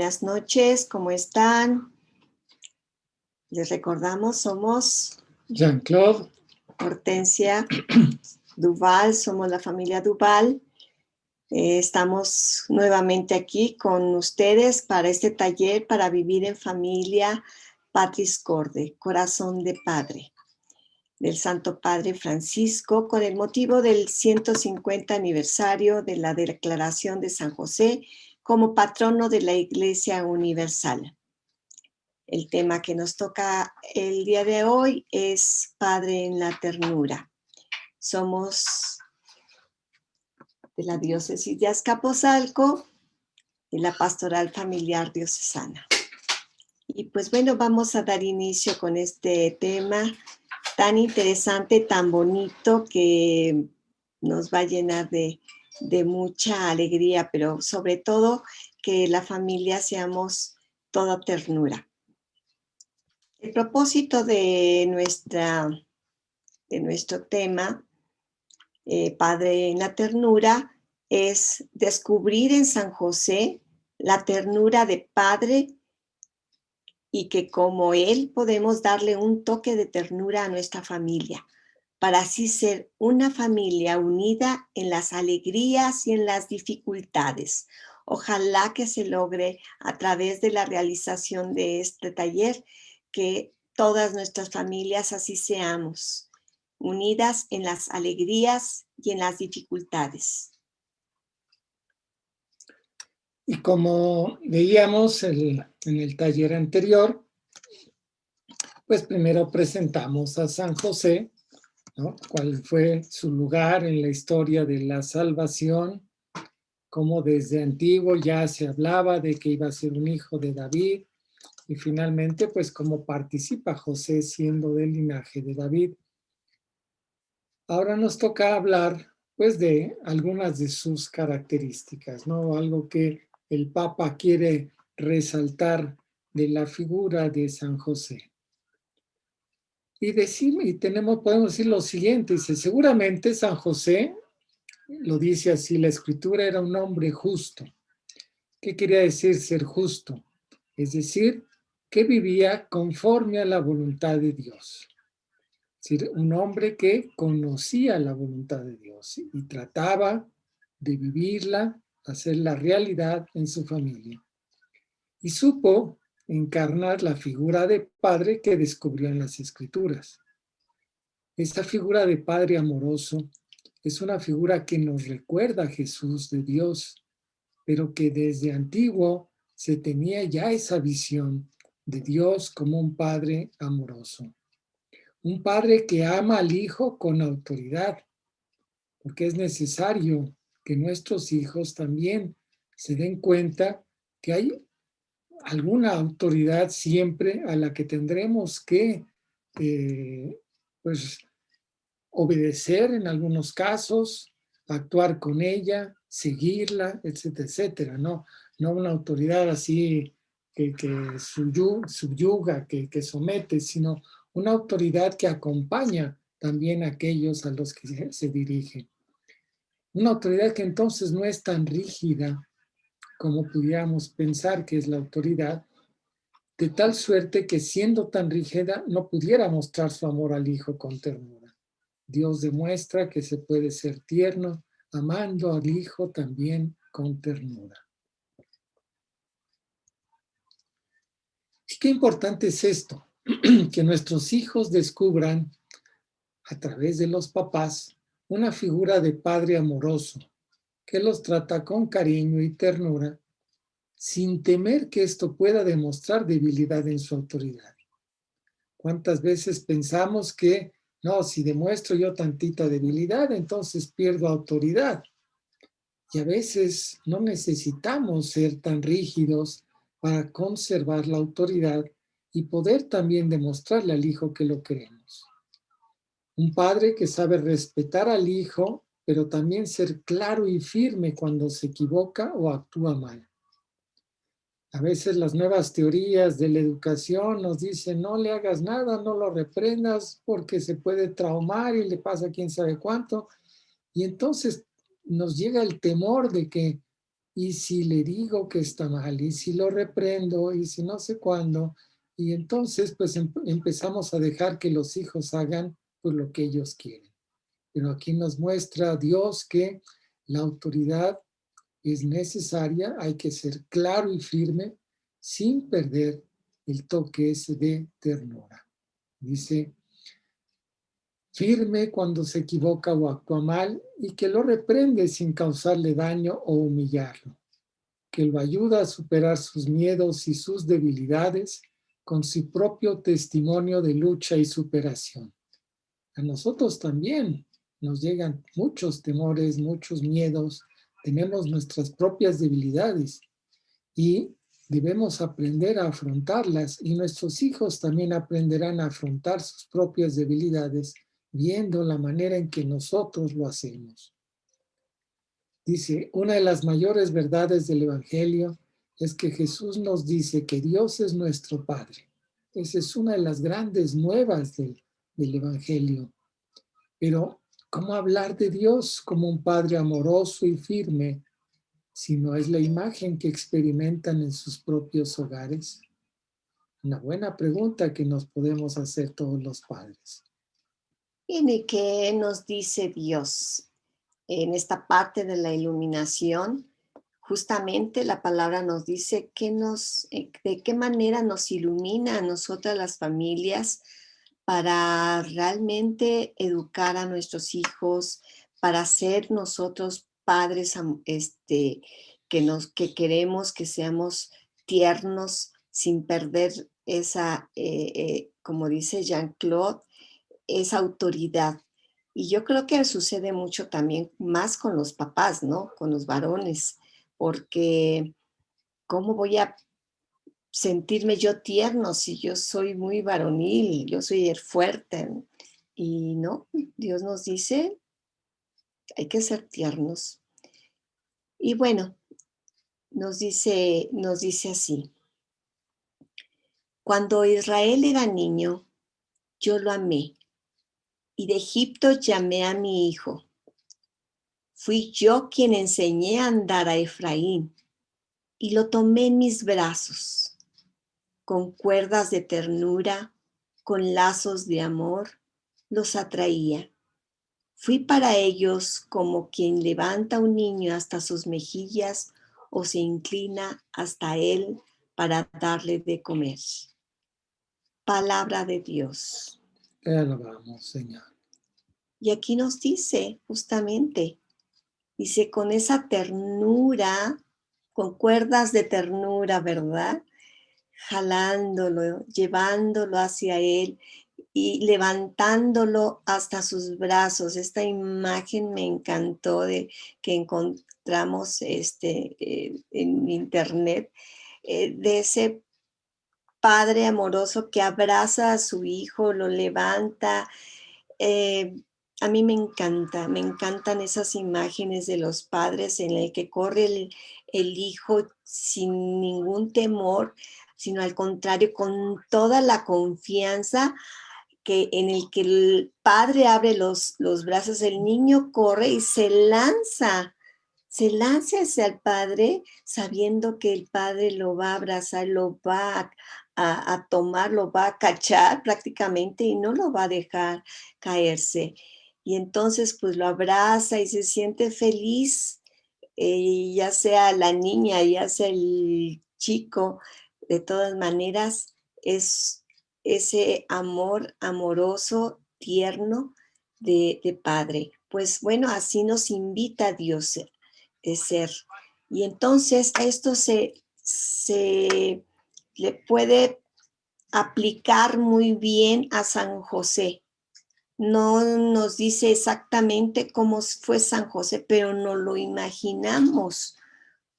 Buenas noches, ¿cómo están? Les recordamos, somos Jean-Claude, Hortensia Duval, somos la familia Duval. Estamos nuevamente aquí con ustedes para este taller para vivir en familia Patris Corde, Corazón de Padre, del Santo Padre Francisco, con el motivo del 150 aniversario de la Declaración de San José como patrono de la Iglesia Universal. El tema que nos toca el día de hoy es Padre en la Ternura. Somos de la diócesis de Azcapotzalco, de la Pastoral Familiar Diocesana. Y pues bueno, vamos a dar inicio con este tema tan interesante, tan bonito, que nos va a llenar de mucha alegría, pero sobre todo que la familia seamos toda ternura. El propósito de nuestro tema, Padre en la Ternura, es descubrir en San José la ternura de Padre y que como Él podemos darle un toque de ternura a nuestra familia, para así ser una familia unida en las alegrías y en las dificultades. Ojalá que se logre a través de la realización de este taller que todas nuestras familias así seamos, unidas en las alegrías y en las dificultades. y como veíamos en el taller anterior, pues primero presentamos a San José, ¿no? Cuál fue su lugar en la historia de la salvación, cómo desde antiguo ya se hablaba de que iba a ser un hijo de David, y finalmente pues cómo participa José siendo del linaje de David. Ahora nos toca hablar pues de algunas de sus características, ¿no? Algo que el Papa quiere resaltar de la figura de San José. Y podemos decir lo siguiente, dice, seguramente San José, lo dice así la Escritura, era un hombre justo. ¿Qué quería decir ser justo? Es decir, que vivía conforme a la voluntad de Dios. Es decir, un hombre que conocía la voluntad de Dios y trataba de vivirla, hacerla realidad en su familia. Y supo encarnar la figura de padre que descubrió en las Escrituras. Esta figura de padre amoroso es una figura que nos recuerda a Jesús de Dios, pero que desde antiguo se tenía ya esa visión de Dios como un padre amoroso. Un padre que ama al hijo con autoridad, porque es necesario que nuestros hijos también se den cuenta que hay alguna autoridad siempre a la que tendremos que pues obedecer en algunos casos, actuar con ella, seguirla, etcétera, etcétera, ¿no? No una autoridad así que subyuga, que somete, sino una autoridad que acompaña también a aquellos a los que se dirige. Una autoridad que entonces no es tan rígida como pudiéramos pensar que es la autoridad, de tal suerte que siendo tan rígida no pudiera mostrar su amor al hijo con ternura. Dios demuestra que se puede ser tierno, amando al hijo también con ternura. Y qué importante es esto, que nuestros hijos descubran a través de los papás una figura de padre amoroso que los trata con cariño y ternura sin temer que esto pueda demostrar debilidad en su autoridad. ¿Cuántas veces pensamos que no, si demuestro yo tantita debilidad, entonces pierdo autoridad? Y a veces no necesitamos ser tan rígidos para conservar la autoridad y poder también demostrarle al hijo que lo queremos. Un padre que sabe respetar al hijo, pero también ser claro y firme cuando se equivoca o actúa mal. A veces las nuevas teorías de la educación nos dicen no le hagas nada, no lo reprendas porque se puede traumar y le pasa quién sabe cuánto. Y entonces nos llega el temor de que y si le digo que está mal, y si lo reprendo, y si no sé cuándo, y entonces pues empezamos a dejar que los hijos hagan pues lo que ellos quieren. Pero aquí nos muestra Dios que la autoridad es necesaria, hay que ser claro y firme sin perder el toque ese de ternura. Dice, firme cuando se equivoca o actúa mal y que lo reprende sin causarle daño o humillarlo, que lo ayuda a superar sus miedos y sus debilidades con su propio testimonio de lucha y superación. A nosotros también nos llegan muchos temores, muchos miedos, tenemos nuestras propias debilidades y debemos aprender a afrontarlas y nuestros hijos también aprenderán a afrontar sus propias debilidades viendo la manera en que nosotros lo hacemos. Dice, una de las mayores verdades del Evangelio es que Jesús nos dice que Dios es nuestro Padre. Esa es una de las grandes nuevas del Evangelio. Pero, ¿cómo hablar de Dios como un Padre amoroso y firme si no es la imagen que experimentan en sus propios hogares? Una buena pregunta que nos podemos hacer todos los padres. ¿Y qué nos dice Dios en esta parte de la iluminación? Justamente la palabra nos dice de qué manera nos ilumina a nosotras las familias para realmente educar a nuestros hijos, para ser nosotros padres que queremos que seamos tiernos sin perder esa, como dice Jean-Claude, esa autoridad. Y yo creo que sucede mucho también más con los papás, ¿no? Con los varones, porque ¿cómo voy a sentirme yo tierno si yo soy muy varonil, yo soy el fuerte? Y no, Dios nos dice, hay que ser tiernos. Y bueno, nos dice así, cuando Israel era niño, yo lo amé, y de Egipto llamé a mi hijo. Fui yo quien enseñé a andar a Efraín, y lo tomé en mis brazos, con cuerdas de ternura, con lazos de amor, los atraía. Fui para ellos como quien levanta un niño hasta sus mejillas o se inclina hasta él para darle de comer. Palabra de Dios. Te alabamos, Señor. Y aquí nos dice justamente, dice, con esa ternura, con cuerdas de ternura, ¿verdad? Jalándolo, llevándolo hacia él y levantándolo hasta sus brazos. Esta imagen me encantó de que encontramos en internet, de ese padre amoroso que abraza a su hijo, lo levanta. eh, a mí me encantan esas imágenes de los padres en el que corre el hijo sin ningún temor, sino al contrario, con toda la confianza en el que el padre abre los brazos, el niño corre y se lanza hacia el padre sabiendo que el padre lo va a abrazar, lo va a tomar, lo va a cachar prácticamente y no lo va a dejar caerse. Y entonces pues lo abraza y se siente feliz, ya sea la niña, ya sea el chico, de todas maneras es ese amor amoroso, tierno de padre. Pues bueno, así nos invita Dios de ser. Y entonces esto se le puede aplicar muy bien a San José. No nos dice exactamente cómo fue San José, pero nos lo imaginamos,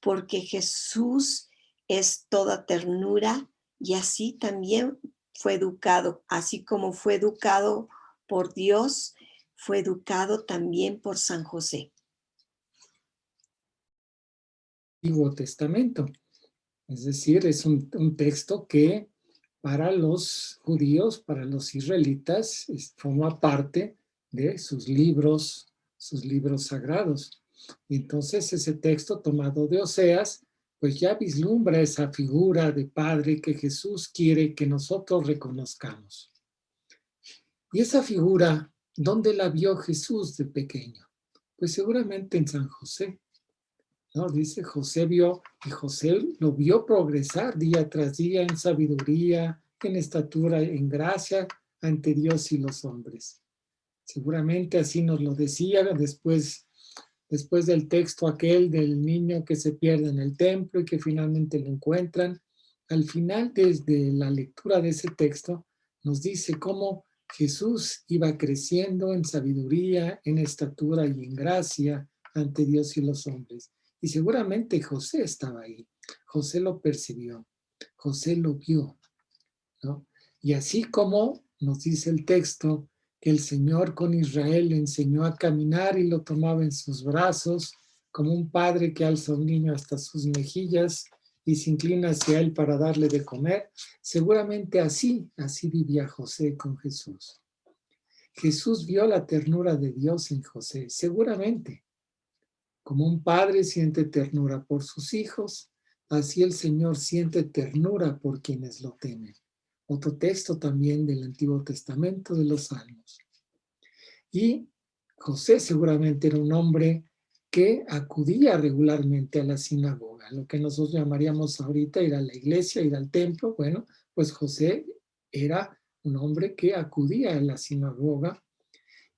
porque Jesús es toda ternura y así también fue educado, así como fue educado por Dios, fue educado también por San José. Antiguo Testamento. Es decir, es un texto que para los judíos, para los israelitas, forma parte de sus libros sagrados. Y entonces ese texto tomado de Oseas, pues ya vislumbra esa figura de padre que Jesús quiere que nosotros reconozcamos. Y esa figura, ¿dónde la vio Jesús de pequeño? Pues seguramente en San José, ¿no? Dice José vio, y José lo vio progresar día tras día en sabiduría, en estatura, en gracia ante Dios y los hombres. Seguramente así nos lo decía después del texto aquel del niño que se pierde en el templo y que finalmente lo encuentran. Al final, desde la lectura de ese texto, nos dice cómo Jesús iba creciendo en sabiduría, en estatura y en gracia ante Dios y los hombres. Y seguramente José estaba ahí. José lo percibió. José lo vio, ¿no? Y así como nos dice el texto, que el Señor con Israel le enseñó a caminar y lo tomaba en sus brazos, como un padre que alza a un niño hasta sus mejillas y se inclina hacia él para darle de comer, seguramente así vivía José con Jesús. Jesús vio la ternura de Dios en José, seguramente. Como un padre siente ternura por sus hijos, así el Señor siente ternura por quienes lo temen. Otro texto también del Antiguo Testamento de los Salmos. Y José seguramente era un hombre que acudía regularmente a la sinagoga, lo que nosotros llamaríamos ahorita ir a la iglesia, ir al templo. Bueno, pues José era un hombre que acudía a la sinagoga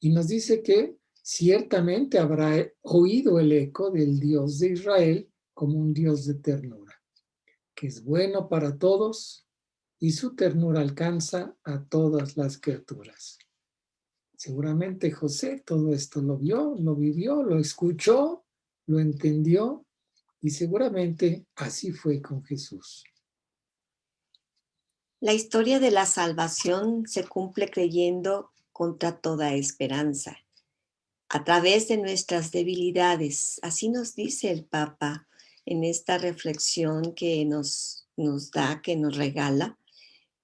y nos dice que ciertamente habrá oído el eco del Dios de Israel como un Dios de ternura, que es bueno para todos y su ternura alcanza a todas las criaturas. Seguramente José todo esto lo vio, lo vivió, lo escuchó, lo entendió y seguramente así fue con Jesús. La historia de la salvación se cumple creyendo contra toda esperanza, a través de nuestras debilidades. Así nos dice el Papa en esta reflexión que nos da, que nos regala.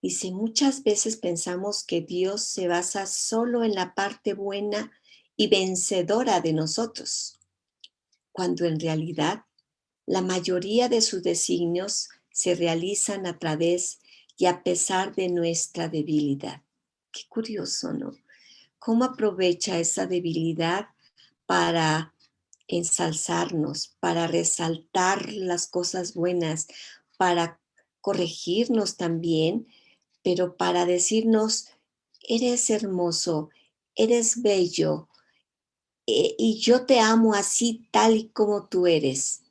Dice, muchas veces pensamos que Dios se basa solo en la parte buena y vencedora de nosotros, cuando en realidad la mayoría de sus designios se realizan a través y a pesar de nuestra debilidad. Qué curioso, ¿no? ¿Cómo aprovecha esa debilidad para ensalzarnos, para resaltar las cosas buenas, para corregirnos también, pero para decirnos, eres hermoso, eres bello, y yo te amo así tal y como tú eres?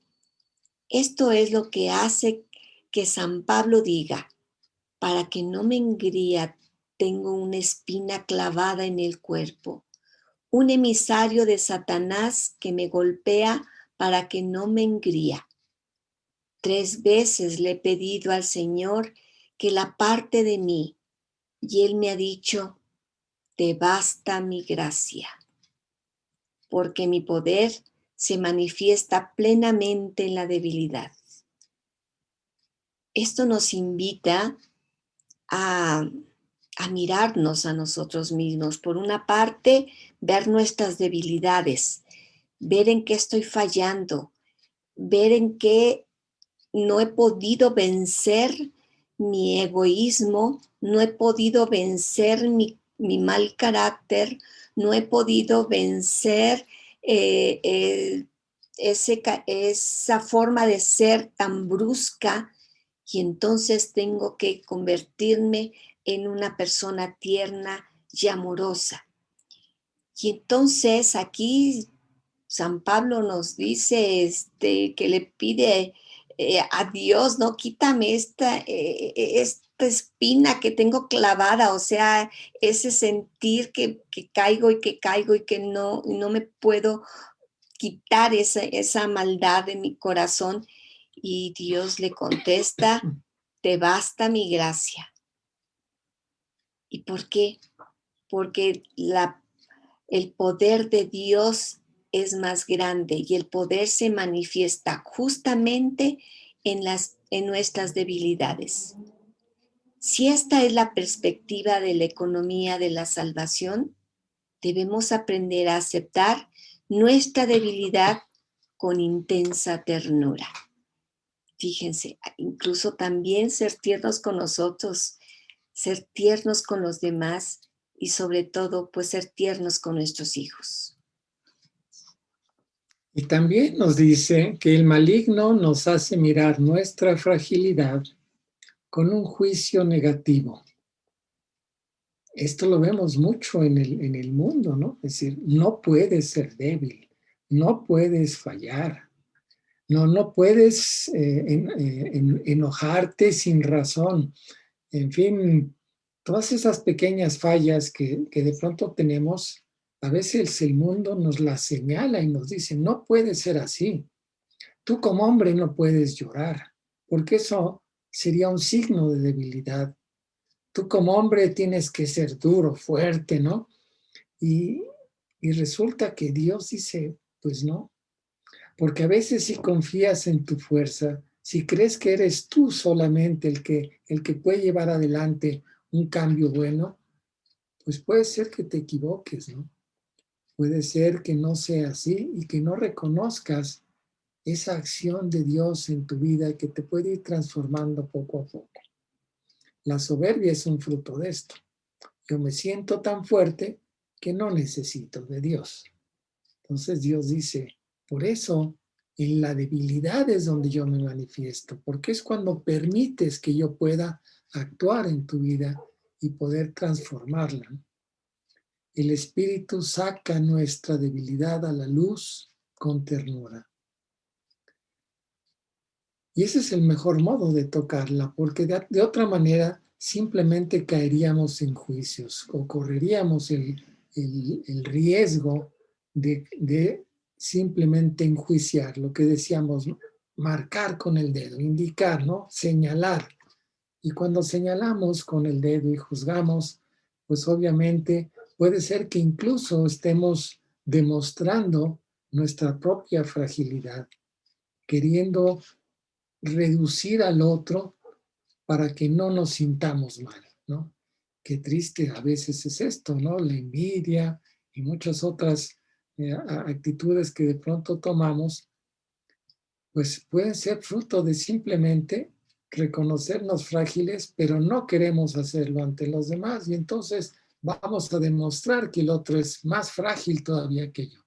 Esto es lo que hace que San Pablo diga, para que no me engría, tengo una espina clavada en el cuerpo, un emisario de Satanás que me golpea para que no me engría. 3 veces le he pedido al Señor que la aparte de mí, y Él me ha dicho, te basta mi gracia, porque mi poder se manifiesta plenamente en la debilidad. Esto nos invita a mirarnos a nosotros mismos. Por una parte, ver nuestras debilidades, ver en qué estoy fallando, ver en qué no he podido vencer mi egoísmo, no he podido vencer mi mal carácter, no he podido vencer esa forma de ser tan brusca, y entonces tengo que convertirme en una persona tierna y amorosa. Y entonces aquí San Pablo nos dice que le pide a Dios, no, quítame esta espina que tengo clavada, o sea, ese sentir que caigo y que caigo y que no me puedo quitar esa maldad de mi corazón. Y Dios le contesta, te basta mi gracia. ¿Y por qué? Porque el poder de Dios es más grande y el poder se manifiesta justamente en nuestras debilidades. Si esta es la perspectiva de la economía de la salvación, debemos aprender a aceptar nuestra debilidad con intensa ternura. Fíjense, incluso también ser tiernos con nosotros, ser tiernos con los demás y sobre todo, pues ser tiernos con nuestros hijos. Y también nos dice que el maligno nos hace mirar nuestra fragilidad con un juicio negativo. Esto lo vemos mucho en el mundo, ¿no? Es decir, no puedes ser débil, no puedes fallar, no puedes enojarte sin razón. En fin, todas esas pequeñas fallas que de pronto tenemos, a veces el mundo nos las señala y nos dice, no puede ser así. Tú como hombre no puedes llorar, porque eso sería un signo de debilidad. Tú como hombre tienes que ser duro, fuerte, ¿no? Y, y resulta que Dios dice, pues no, porque a veces si confías en tu fuerza, si crees que eres tú solamente el que puede llevar adelante un cambio bueno, pues puede ser que te equivoques, ¿no? Puede ser que no sea así y que no reconozcas esa acción de Dios en tu vida que te puede ir transformando poco a poco. La soberbia es un fruto de esto. Yo me siento tan fuerte que no necesito de Dios. Entonces Dios dice, por eso en la debilidad es donde yo me manifiesto, porque es cuando permites que yo pueda actuar en tu vida y poder transformarla. El Espíritu saca nuestra debilidad a la luz con ternura. Y ese es el mejor modo de tocarla, porque de otra manera simplemente caeríamos en juicios o correríamos el riesgo de simplemente enjuiciar, lo que decíamos, ¿no? Marcar con el dedo, indicar, ¿no? Señalar. Y cuando señalamos con el dedo y juzgamos, pues obviamente puede ser que incluso estemos demostrando nuestra propia fragilidad, queriendo reducir al otro para que no nos sintamos mal, ¿no? Qué triste a veces es esto, ¿no? La envidia y muchas otras actitudes que de pronto tomamos, pues pueden ser fruto de simplemente reconocernos frágiles, pero no queremos hacerlo ante los demás y entonces vamos a demostrar que el otro es más frágil todavía que yo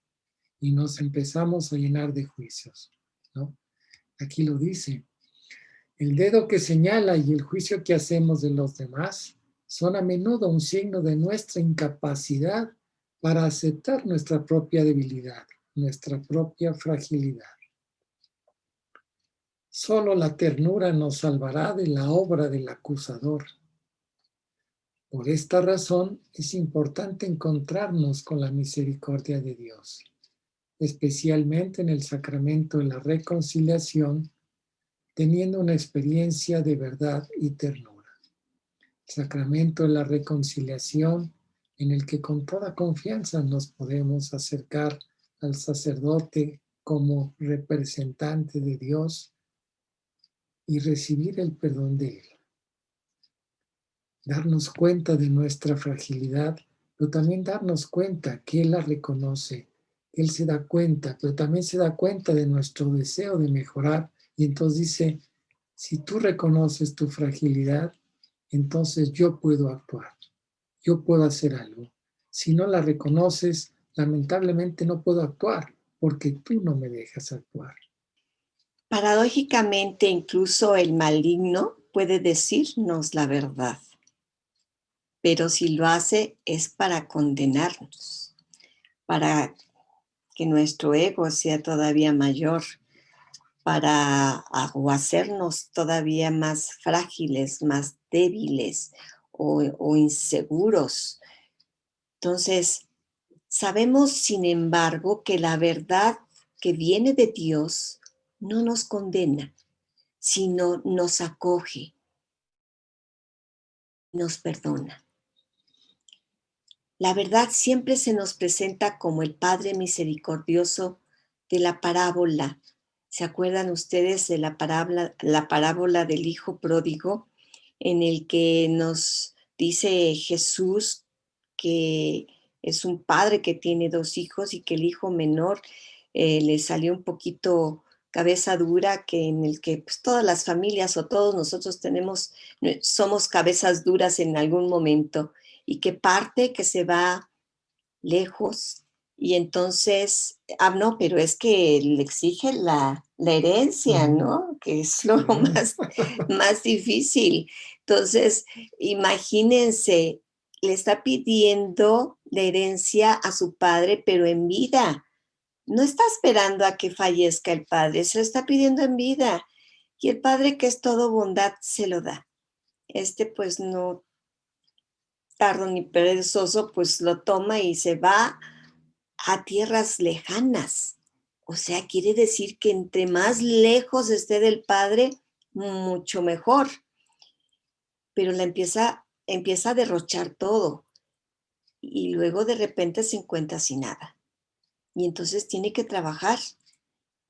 y nos empezamos a llenar de juicios, ¿no? Aquí lo dice. El dedo que señala y el juicio que hacemos de los demás son a menudo un signo de nuestra incapacidad para aceptar nuestra propia debilidad, nuestra propia fragilidad. Solo la ternura nos salvará de la obra del acusador. Por esta razón es importante encontrarnos con la misericordia de Dios, especialmente en el sacramento de la reconciliación, teniendo una experiencia de verdad y ternura. Sacramento de la reconciliación, en el que con toda confianza nos podemos acercar al sacerdote como representante de Dios y recibir el perdón de Él. Darnos cuenta de nuestra fragilidad, pero también darnos cuenta que Él la reconoce, Él se da cuenta, pero también se da cuenta de nuestro deseo de mejorar y entonces dice, si tú reconoces tu fragilidad, entonces yo puedo actuar. Yo puedo hacer algo. Si no la reconoces, lamentablemente no puedo actuar porque tú no me dejas actuar. Paradójicamente, incluso el maligno puede decirnos la verdad, pero si lo hace es para condenarnos, para que nuestro ego sea todavía mayor, para o hacernos todavía más frágiles, más débiles o inseguros. Entonces, sabemos, sin embargo, que la verdad que viene de Dios no nos condena, sino nos acoge, nos perdona. La verdad siempre se nos presenta como el Padre misericordioso de la parábola. ¿Se acuerdan ustedes de la parábola del Hijo Pródigo, en el que nos dice Jesús que es un padre que tiene dos hijos y que el hijo menor le salió un poquito cabeza dura, que en el que pues, todas las familias o todos nosotros somos cabezas duras en algún momento y que parte, que se va lejos y entonces, no, pero es que le exige la herencia, ¿no? Que es lo más difícil. Entonces, imagínense, le está pidiendo la herencia a su padre, pero en vida. No está esperando a que fallezca el padre, se lo está pidiendo en vida. Y el padre, que es todo bondad, se lo da. Pues no tardo ni perezoso, pues lo toma y se va a tierras lejanas. O sea, quiere decir que entre más lejos esté del padre, mucho mejor. Pero empieza a derrochar todo y luego de repente se encuentra sin nada. Y entonces tiene que trabajar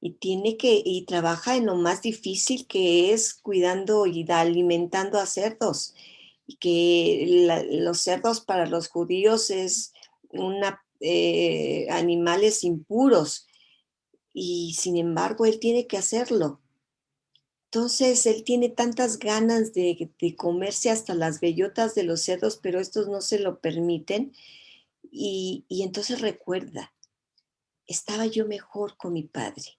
y trabaja en lo más difícil, que es cuidando y alimentando a cerdos. Y que los cerdos para los judíos es animales impuros. Y sin embargo, él tiene que hacerlo. Entonces, él tiene tantas ganas de comerse hasta las bellotas de los cerdos, pero estos no se lo permiten. Y entonces recuerda, estaba yo mejor con mi padre.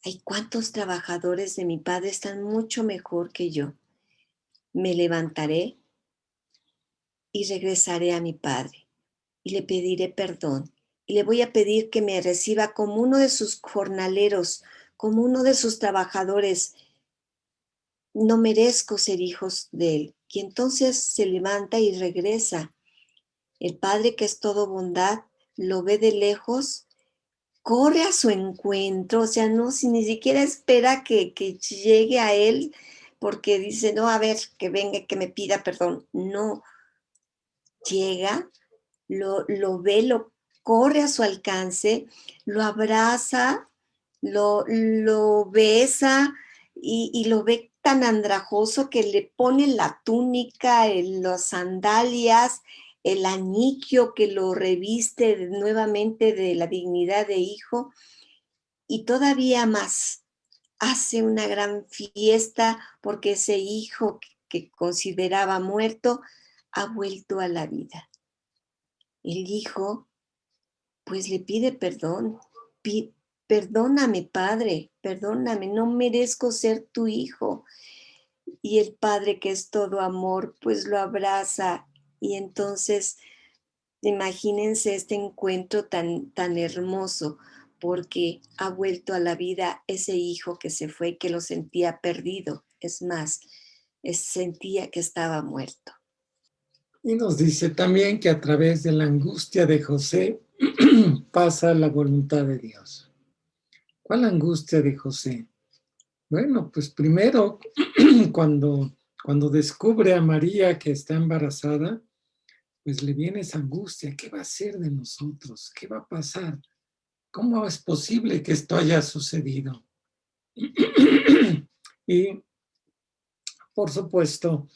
Ay, cuántos trabajadores de mi padre están mucho mejor que yo. Me levantaré y regresaré a mi padre y le pediré perdón. Y le voy a pedir que me reciba como uno de sus jornaleros, como uno de sus trabajadores. No merezco ser hijos de él. Y entonces se levanta y regresa. El padre, que es todo bondad, lo ve de lejos, corre a su encuentro, o sea, no, si ni siquiera espera que llegue a él, porque dice, no, a ver, que venga, que me pida perdón. No, llega, lo ve, lo corre a su alcance, lo abraza, lo besa y lo ve tan andrajoso que le pone la túnica, las sandalias, el anillo que lo reviste nuevamente de la dignidad de hijo y todavía más. Hace una gran fiesta porque ese hijo que consideraba muerto ha vuelto a la vida. El hijo pues le pide perdón. Perdóname, padre, perdóname, no merezco ser tu hijo. Y el padre, que es todo amor, pues lo abraza. Y entonces, imagínense este encuentro tan hermoso, porque ha vuelto a la vida ese hijo que se fue, que lo sentía perdido. Es más, sentía que estaba muerto. Y nos dice también que a través de la angustia de José pasa la voluntad de Dios. ¿Cuál angustia de José? Bueno, pues primero, cuando descubre a María que está embarazada, pues le viene esa angustia. ¿Qué va a ser de nosotros? ¿Qué va a pasar? ¿Cómo es posible que esto haya sucedido? Y, por supuesto,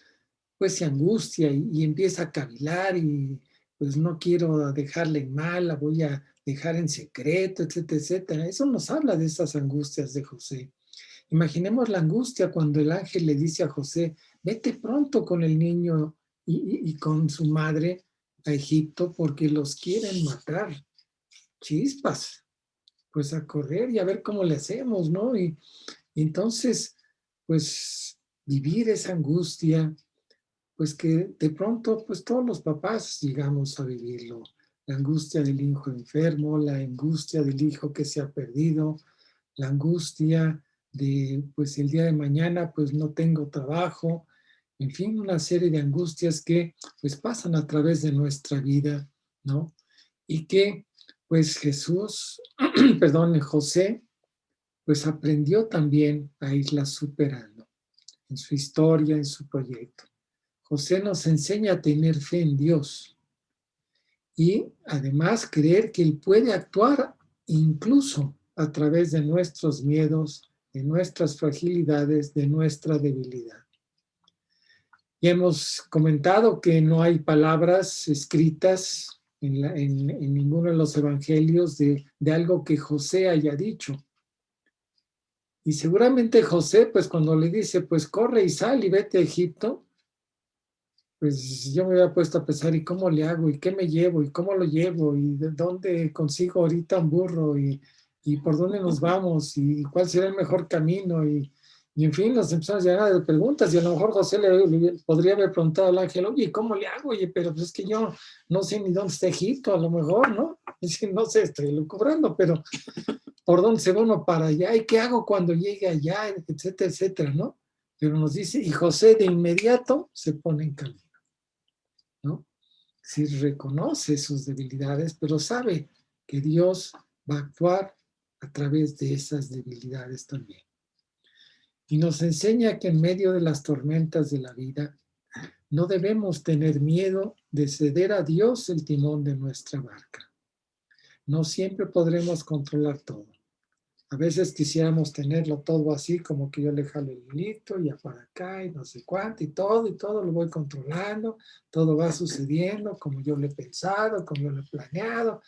pues se angustia y empieza a cavilar y pues no quiero dejarla en mal, la voy a dejar en secreto, etcétera, etcétera. Eso nos habla de esas angustias de José. Imaginemos la angustia cuando el ángel le dice a José, vete pronto con el niño y con su madre a Egipto porque los quieren matar. Chispas, pues a correr y a ver cómo le hacemos, ¿no? Y entonces, pues vivir esa angustia, pues que de pronto, pues todos los papás llegamos a vivirlo. La angustia del hijo enfermo, la angustia del hijo que se ha perdido, la angustia de, pues el día de mañana, pues no tengo trabajo, en fin, una serie de angustias que pues pasan a través de nuestra vida, ¿no? Y que pues Jesús, perdón, José, pues aprendió también a irlas superando en su historia, en su proyecto. José nos enseña a tener fe en Dios y además creer que Él puede actuar incluso a través de nuestros miedos, de nuestras fragilidades, de nuestra debilidad. Ya hemos comentado que no hay palabras escritas en ninguno de los evangelios de algo que José haya dicho. Y seguramente José, pues cuando le dice, pues corre y sal y vete a Egipto, pues yo me había puesto a pensar, ¿y cómo le hago? ¿Y qué me llevo? ¿Y cómo lo llevo? ¿Y de dónde consigo ahorita un burro? ¿Y por dónde nos vamos? ¿Y cuál será el mejor camino? Y en fin, nos empezamos a llenar de preguntas y a lo mejor José le podría haber preguntado al ángel, oye, ¿cómo le hago? Oye, pero pues es que yo no sé ni dónde está Egipto, a lo mejor, ¿no? No sé, estoy lucubrando, pero ¿por dónde se va uno para allá? ¿Y qué hago cuando llegue allá? Etcétera, etcétera, ¿no? Pero nos dice, y José de inmediato se pone en camino, ¿no? Sí reconoce sus debilidades, pero sabe que Dios va a actuar a través de esas debilidades también. Y nos enseña que en medio de las tormentas de la vida no debemos tener miedo de ceder a Dios el timón de nuestra barca. No siempre podremos controlar todo. A veces quisiéramos tenerlo todo así, como que yo le jalo el hilito y ya para acá y no sé cuánto y todo lo voy controlando, todo va sucediendo como yo lo he pensado, como yo lo he planeado.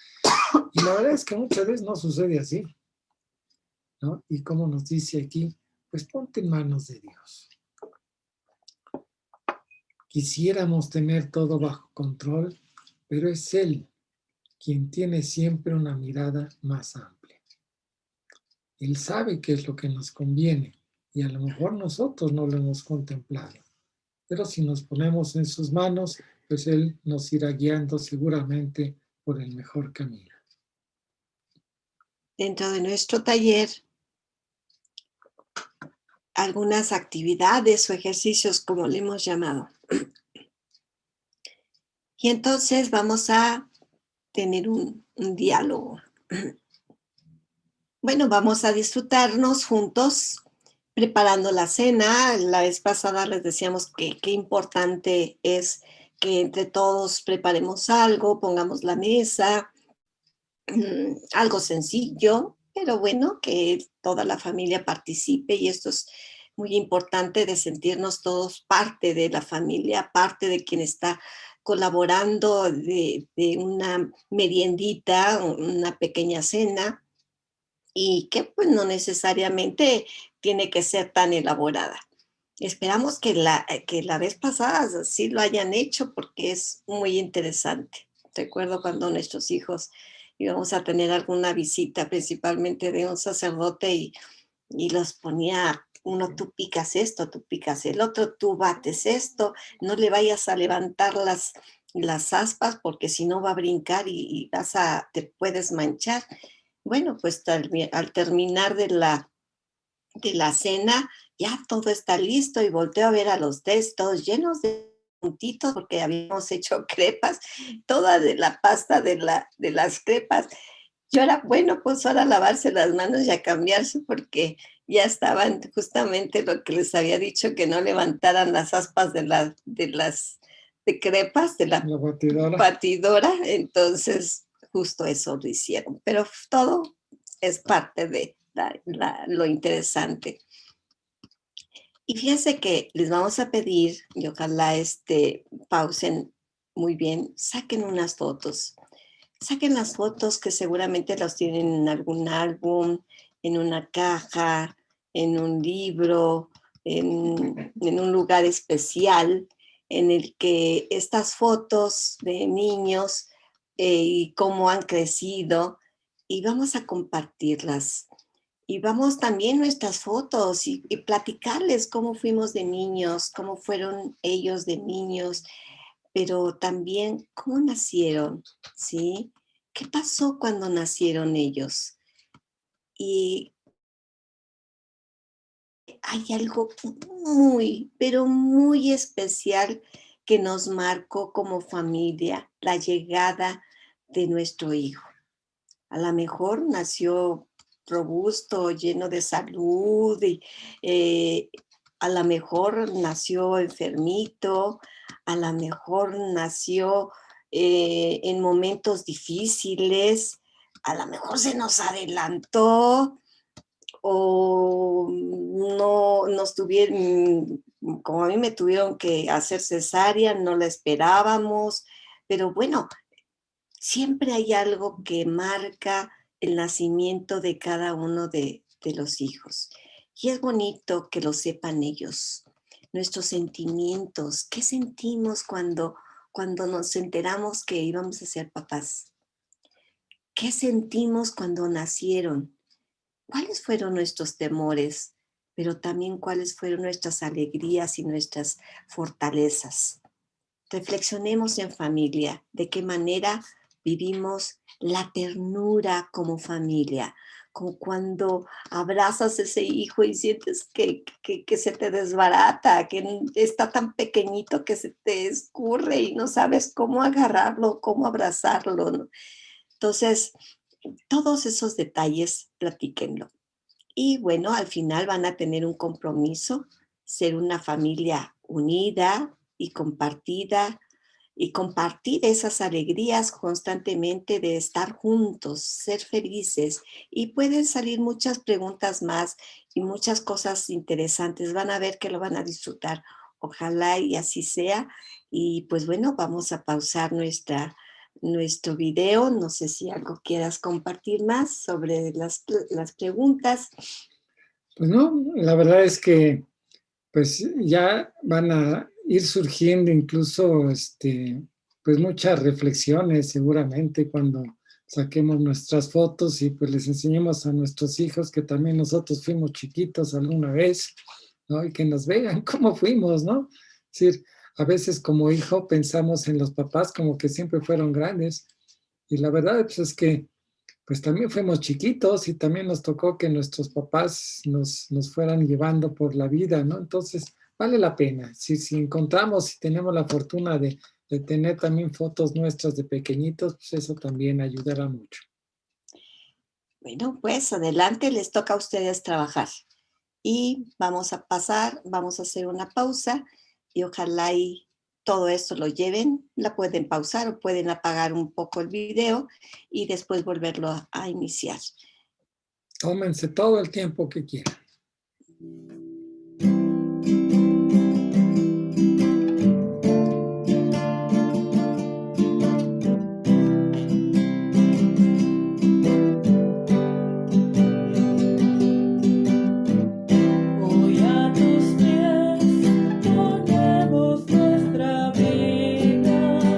Y la verdad es que muchas veces no sucede así, ¿no? Y como nos dice aquí, pues ponte en manos de Dios. Quisiéramos tener todo bajo control, pero es Él quien tiene siempre una mirada más amplia. Él sabe qué es lo que nos conviene y a lo mejor nosotros no lo hemos contemplado. Pero si nos ponemos en sus manos, pues Él nos irá guiando seguramente por el mejor camino. Dentro de nuestro taller, algunas actividades o ejercicios, como le hemos llamado. Y entonces vamos a tener un diálogo. Bueno, vamos a disfrutarnos juntos preparando la cena. La vez pasada les decíamos que qué importante es que entre todos preparemos algo, pongamos la mesa, algo sencillo, pero bueno, que toda la familia participe y esto es muy importante de sentirnos todos parte de la familia, parte de quien está colaborando de una meriendita, una pequeña cena y que pues no necesariamente tiene que ser tan elaborada. Esperamos que la vez pasada sí lo hayan hecho porque es muy interesante. Recuerdo cuando nuestros hijos íbamos a tener alguna visita, principalmente de un sacerdote, y los ponía, uno, tú picas esto, tú picas el otro, tú bates esto, no le vayas a levantar las aspas porque si no va a brincar y te puedes manchar. Bueno, pues al terminar de la cena, ya todo está listo y volteo a ver a los tres, todos llenos de puntitos porque habíamos hecho crepas, toda de la pasta de las crepas. Y ahora, bueno, pues ahora a lavarse las manos y a cambiarse porque ya estaban justamente lo que les había dicho, que no levantaran las aspas de crepas, de la batidora. Entonces, justo eso lo hicieron. Pero todo es parte de lo interesante. Y fíjense que les vamos a pedir, y ojalá pausen muy bien, saquen unas fotos. Saquen las fotos que seguramente las tienen en algún álbum, en una caja, en un libro, en un lugar especial en el que estas fotos de niños y cómo han crecido, y vamos a compartirlas. Y vamos también nuestras fotos y platicarles cómo fuimos de niños, cómo fueron ellos de niños, pero también cómo nacieron, ¿sí? ¿Qué pasó cuando nacieron ellos? Y hay algo muy, pero muy especial que nos marcó como familia, la llegada de nuestro hijo. A lo mejor nació robusto, lleno de salud, y a lo mejor nació enfermito, a lo mejor nació en momentos difíciles, a lo mejor se nos adelantó o no nos tuvieron, como a mí me tuvieron que hacer cesárea, no la esperábamos, pero bueno, siempre hay algo que marca el nacimiento de cada uno de los hijos. Y es bonito que lo sepan ellos, nuestros sentimientos, qué sentimos cuando nos enteramos que íbamos a ser papás, qué sentimos cuando nacieron, cuáles fueron nuestros temores, pero también cuáles fueron nuestras alegrías y nuestras fortalezas. Reflexionemos en familia, de qué manera vivimos la ternura como familia, como cuando abrazas a ese hijo y sientes que se te desbarata, que está tan pequeñito que se te escurre y no sabes cómo agarrarlo, cómo abrazarlo, ¿no? Entonces, todos esos detalles, platíquenlo. Y bueno, al final van a tener un compromiso, ser una familia unida y compartida, y compartir esas alegrías constantemente de estar juntos, ser felices. Y pueden salir muchas preguntas más y muchas cosas interesantes. Van a ver que lo van a disfrutar. Ojalá y así sea. Y pues bueno, vamos a pausar nuestro video. No sé si algo quieras compartir más sobre las preguntas. Pues no, la verdad es que pues ya van a ir surgiendo incluso pues muchas reflexiones seguramente cuando saquemos nuestras fotos y pues les enseñemos a nuestros hijos que también nosotros fuimos chiquitos alguna vez, ¿no? Y que nos vean cómo fuimos, ¿no? Es decir, a veces como hijo pensamos en los papás como que siempre fueron grandes y la verdad pues, es que pues también fuimos chiquitos y también nos tocó que nuestros papás nos fueran llevando por la vida, ¿no? Entonces, vale la pena. Si encontramos, si tenemos la fortuna de tener también fotos nuestras de pequeñitos, pues eso también ayudará mucho. Bueno, pues adelante, les toca a ustedes trabajar. Y vamos a hacer una pausa y ojalá y todo esto lo lleven, la pueden pausar o pueden apagar un poco el video y después volverlo a iniciar. Tómense todo el tiempo que quieran. Hoy a tus pies ponemos nuestra vida,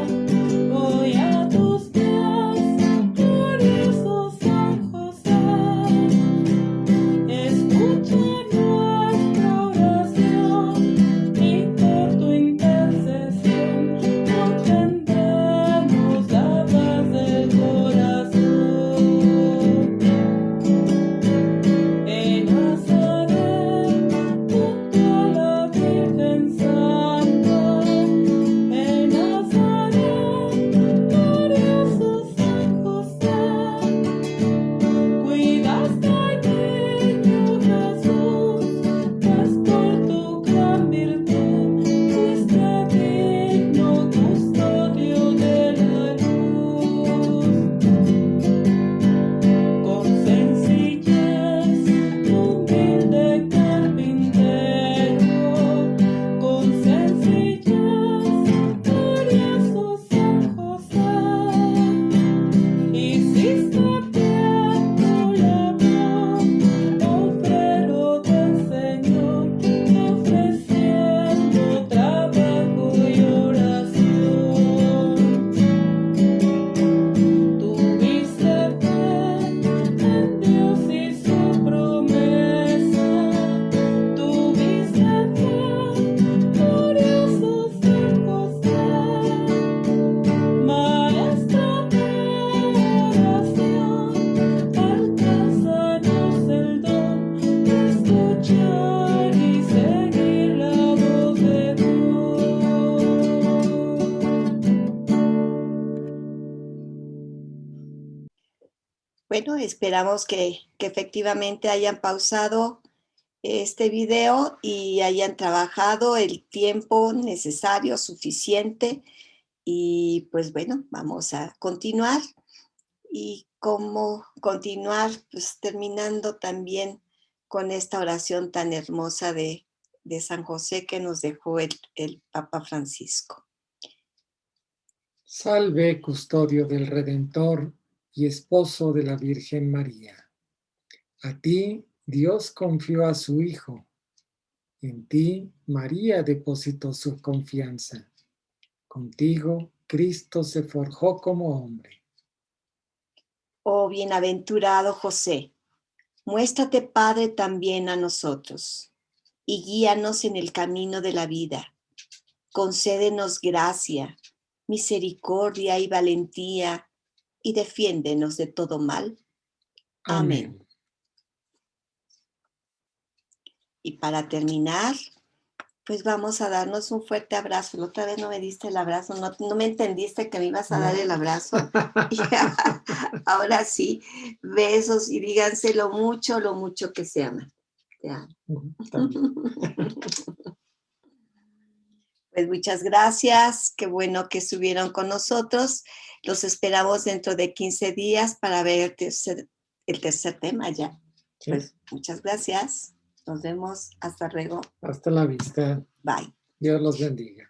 hoy a tus pies, glorioso San José, escucha nuestra oración y por tu intercesión obtendremos la paz del corazón. En Nazaret, junto a la Virgen Santa, en Nazaret, glorioso San José, cuidaste al niño Jesús, pues por tu gran virtud fuiste digno custodio de la luz. Con sencillez, humilde carpintero, con sencillez, glorioso San José, hiciste bien tu labor, obrero del Señor, ofreciendo trabajo y oración. Tuviste fe en Dios y su promesa, tuviste fe, glorioso San José, maestro de oración, alcánzanos el don de escuchar y seguir la voz de Dios. Bueno, esperamos que efectivamente hayan pausado este video y hayan trabajado el tiempo necesario, suficiente. Y pues bueno, vamos a continuar. Y cómo continuar, pues terminando también con esta oración tan hermosa de San José que nos dejó el Papa Francisco. Salve, custodio del Redentor y esposo de la Virgen María. A ti Dios confió a su Hijo. En ti María depositó su confianza. Contigo Cristo se forjó como hombre. Oh bienaventurado José, muéstrate Padre también a nosotros y guíanos en el camino de la vida. Concédenos gracia, misericordia y valentía y defiéndenos de todo mal. Amén. Y para terminar, pues vamos a darnos un fuerte abrazo. La otra vez no me diste el abrazo, no me entendiste que me ibas a dar el abrazo. Y ahora sí, besos y díganse lo mucho que se aman. Te amo. También. Pues muchas gracias, qué bueno que estuvieron con nosotros. Los esperamos dentro de 15 días para ver el tercer tema ya. Sí. Pues muchas gracias, nos vemos, hasta luego, Hasta la vista. bye. Dios los bendiga.